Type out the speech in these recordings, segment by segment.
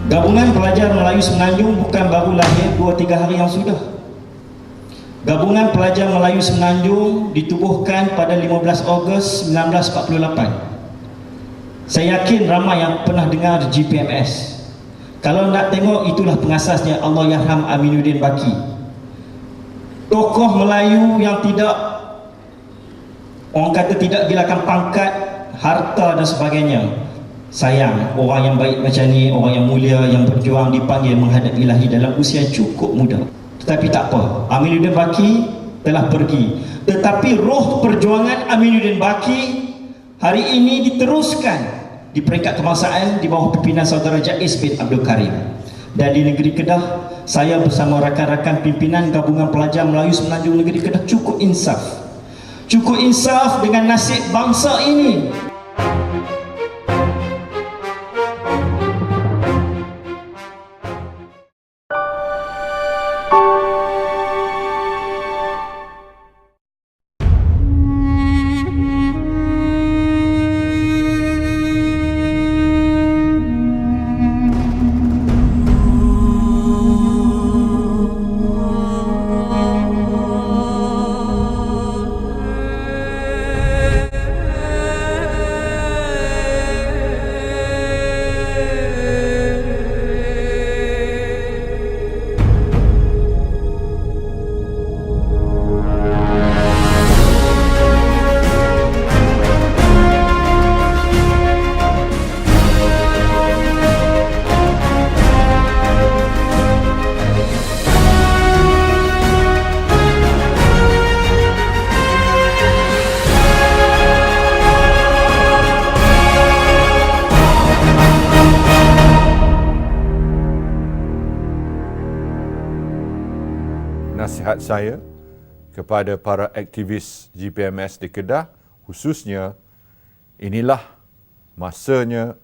Gabungan Pelajar Melayu Semenanjung bukan baru lahir 2-3 hari yang sudah. Gabungan Pelajar Melayu Semenanjung ditubuhkan pada 15 Ogos 1948. Saya yakin ramai yang pernah dengar GPMS. Kalau nak tengok, itulah pengasasnya, Allahyarham Aminuddin Baki. Tokoh Melayu yang tidak, orang kata tidak gilakan pangkat, harta dan sebagainya. Sayang, orang yang baik macam ni, orang yang mulia, yang berjuang dipanggil menghadap ilahi dalam usia cukup muda. Tetapi tak apa, Aminuddin Baki telah pergi. Tetapi roh perjuangan Aminuddin Baki hari ini diteruskan di peringkat kebangsaan di bawah pimpinan saudara Jais bin Abdul Karim. Dan di negeri Kedah, saya bersama rakan-rakan pimpinan Gabungan Pelajar Melayu Semenanjung Negeri Kedah cukup insaf. Cukup insaf dengan nasib bangsa ini. Nasihat saya kepada para aktivis GPMS di Kedah, khususnya, inilah masanya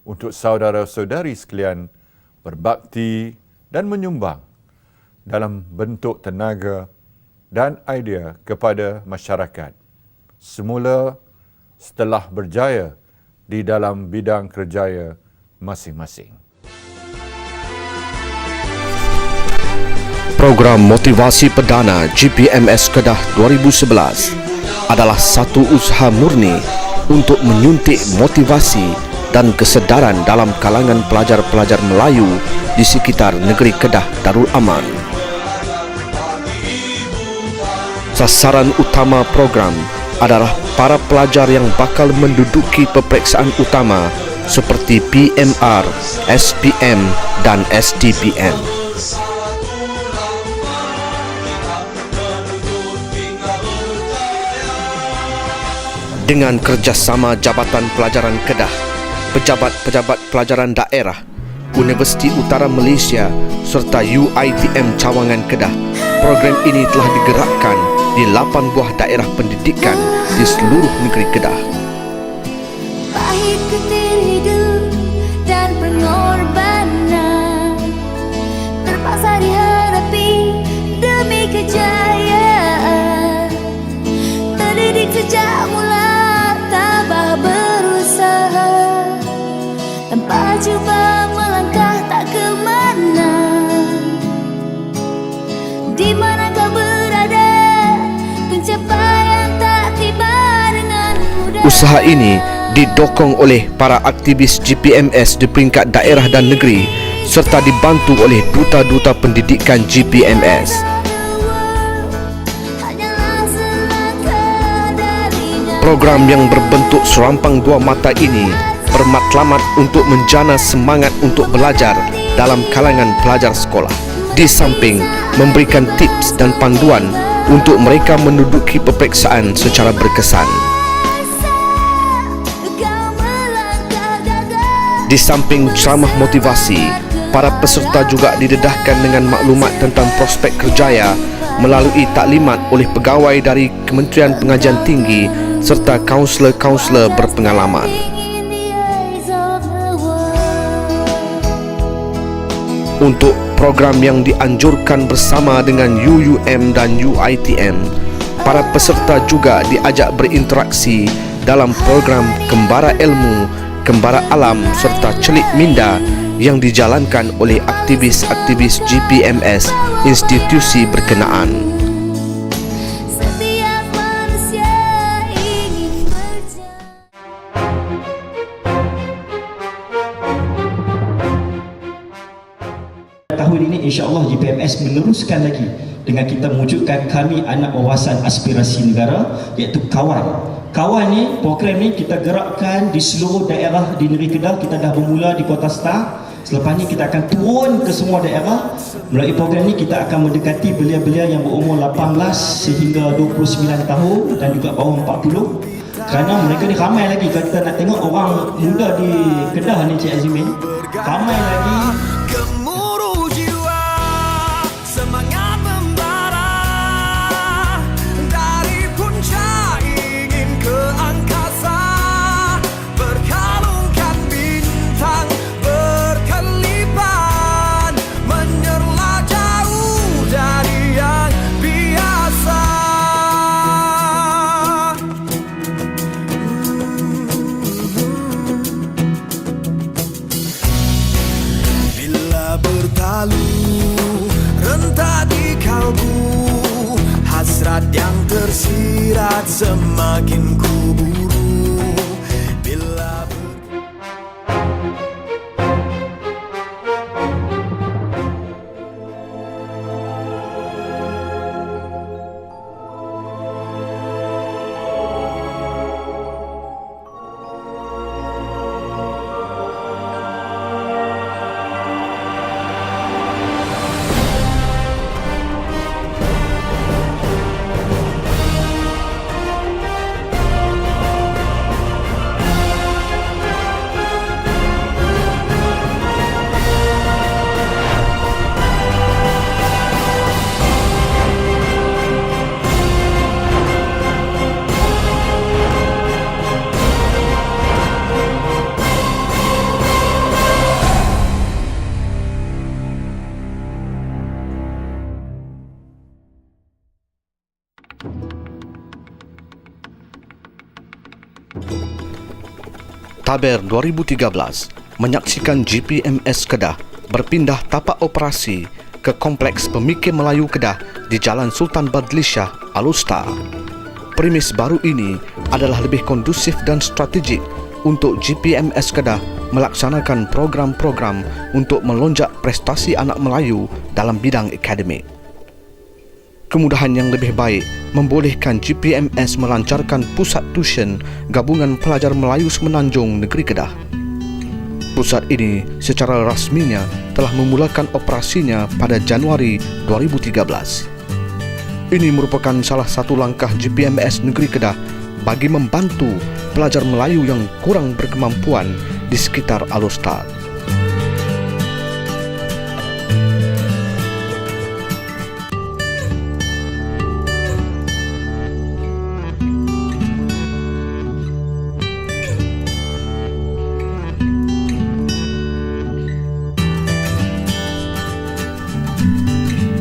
untuk saudara-saudari sekalian berbakti dan menyumbang dalam bentuk tenaga dan idea kepada masyarakat. Semula setelah berjaya di dalam bidang kerjaya masing-masing. Program Motivasi Perdana GPMS Kedah 2011 adalah satu usaha murni untuk menyuntik motivasi dan kesedaran dalam kalangan pelajar-pelajar Melayu di sekitar negeri Kedah Darul Aman. Sasaran utama program adalah para pelajar yang bakal menduduki peperiksaan utama seperti PMR, SPM dan SDPM. Dengan kerjasama Jabatan Pelajaran Kedah, pejabat-pejabat pelajaran daerah, Universiti Utara Malaysia serta UiTM Cawangan Kedah, program ini telah digerakkan di 8 buah daerah pendidikan di seluruh negeri Kedah. Pahit ketir hidup dan pengorbanan terpaksa dihadapi demi kejayaan. Terdidik sejak mula berusaha tanpa cuba melangkah tak ke mana. Di mana kau berada, pencapaian tak tiba dengan mudah. Usaha ini didokong oleh para aktivis GPMS di peringkat daerah dan negeri serta dibantu oleh duta-duta pendidikan GPMS. Program yang berbentuk serampang dua mata ini bermatlamat untuk menjana semangat untuk belajar dalam kalangan pelajar sekolah, di samping memberikan tips dan panduan untuk mereka menduduki peperiksaan secara berkesan. Di samping ceramah motivasi, Para peserta juga didedahkan dengan maklumat tentang prospek kerjaya melalui taklimat oleh pegawai dari Kementerian Pengajian Tinggi serta kaunselor-kaunselor berpengalaman. Untuk program yang dianjurkan bersama dengan UUM dan UITM, para peserta juga diajak berinteraksi dalam program Kembara Ilmu, Kembara Alam serta Celik Minda yang dijalankan oleh aktivis-aktivis GPMS institusi berkenaan. Tahun ini insya-Allah GPMS meneruskan lagi dengan kita mewujudkan kami anak wawasan aspirasi negara, iaitu Kawan. Kawan ni, program ni kita gerakkan di seluruh daerah di negeri Kedah. Kita dah bermula di Kota Star. Selepas ni kita akan turun ke semua daerah. Melalui program ni kita akan mendekati belia-belia yang berumur 18 sehingga 29 tahun dan juga bawah 40. Kerana mereka ni ramai lagi. Kalau kita nak tengok orang muda di Kedah ni, Cik Azimin, ramai lagi. Gemuruh jiwa, semangat membara, dari puncak ingin ke angkasa, berkalungkan bintang berkelipan, menyerlah jauh dari yang biasa. Bila bertalu rentak di kalbu, hasrat yang tersirat semakin kuburu. Bila Taber 2013 menyaksikan GPMS Kedah berpindah tapak operasi ke Kompleks Pemikir Melayu Kedah di Jalan Sultan Badlisyah, Alustar. Premis baru ini adalah lebih kondusif dan strategik untuk GPMS Kedah melaksanakan program-program untuk melonjak prestasi anak Melayu dalam bidang akademik. Kemudahan yang lebih baik membolehkan GPMS melancarkan pusat tuition Gabungan Pelajar Melayu Semenanjung Negeri Kedah. Pusat ini secara rasminya telah memulakan operasinya pada Januari 2013. Ini merupakan salah satu langkah GPMS Negeri Kedah bagi membantu pelajar Melayu yang kurang berkemampuan di sekitar Alustar.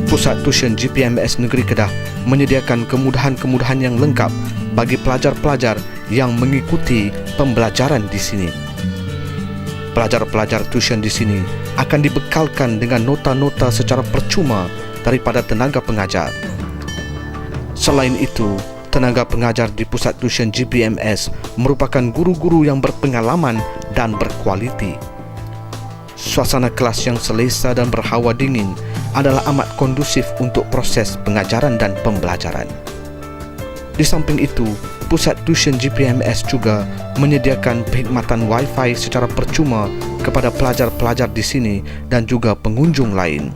Pusat tuition GPMS Negeri Kedah menyediakan kemudahan-kemudahan yang lengkap bagi pelajar-pelajar yang mengikuti pembelajaran di sini. Pelajar-pelajar tuition di sini akan dibekalkan dengan nota-nota secara percuma daripada tenaga pengajar. Selain itu, tenaga pengajar di pusat tuition GPMS merupakan guru-guru yang berpengalaman dan berkualiti. Suasana kelas yang selesa dan berhawa dingin adalah amat kondusif untuk proses pengajaran dan pembelajaran. Di samping itu, pusat tuition GPMS juga menyediakan perkhidmatan Wi-Fi secara percuma kepada pelajar-pelajar di sini dan juga pengunjung lain.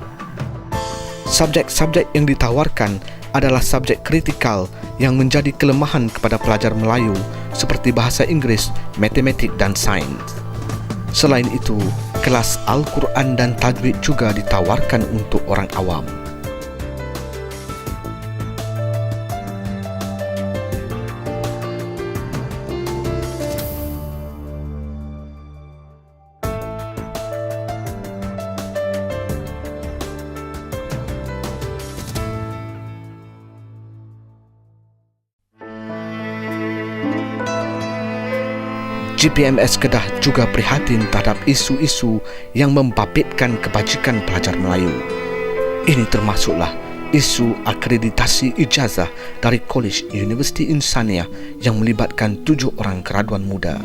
Subjek-subjek yang ditawarkan adalah subjek kritikal yang menjadi kelemahan kepada pelajar Melayu seperti bahasa Inggeris, matematik dan sains. Selain itu, kelas Al-Quran dan Tajwid juga ditawarkan untuk orang awam. GPMS Kedah juga prihatin terhadap isu-isu yang membabitkan kebajikan pelajar Melayu. Ini termasuklah isu akreditasi ijazah dari College Universiti Insaniah yang melibatkan 7 orang graduan muda.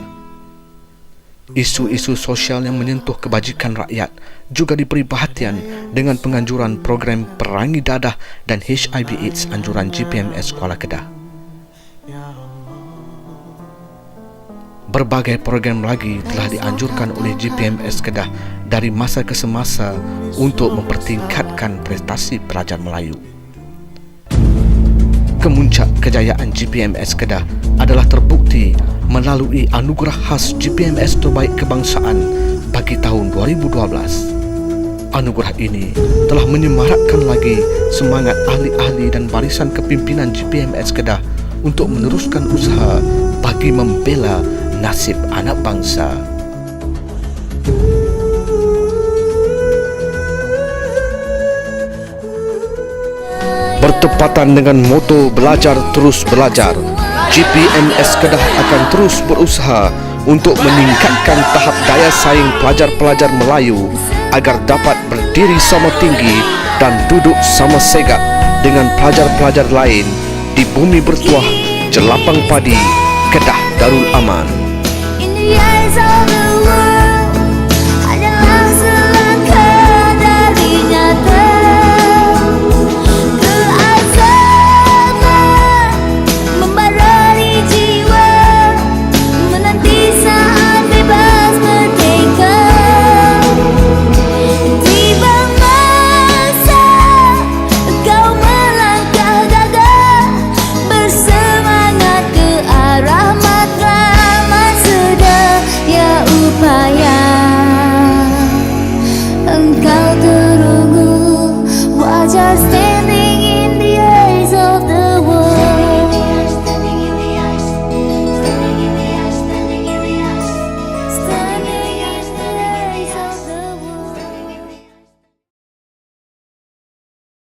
Isu-isu sosial yang menyentuh kebajikan rakyat juga diberi perhatian dengan penganjuran program Perangi Dadah dan HIV/AIDS anjuran GPMS Kuala Kedah. Berbagai program lagi telah dianjurkan oleh GPMS Kedah dari masa ke semasa untuk mempertingkatkan prestasi pelajar Melayu. Kemuncak kejayaan GPMS Kedah adalah terbukti melalui anugerah khas GPMS Terbaik Kebangsaan bagi tahun 2012. Anugerah ini telah menyemarakkan lagi semangat ahli-ahli dan barisan kepimpinan GPMS Kedah untuk meneruskan usaha bagi membela nasib anak bangsa. Bertepatan dengan moto belajar terus belajar, GPMS Kedah akan terus berusaha untuk meningkatkan tahap daya saing pelajar-pelajar Melayu agar dapat berdiri sama tinggi dan duduk sama segak dengan pelajar-pelajar lain di bumi bertuah Jelapang Padi, Kedah Darul Aman.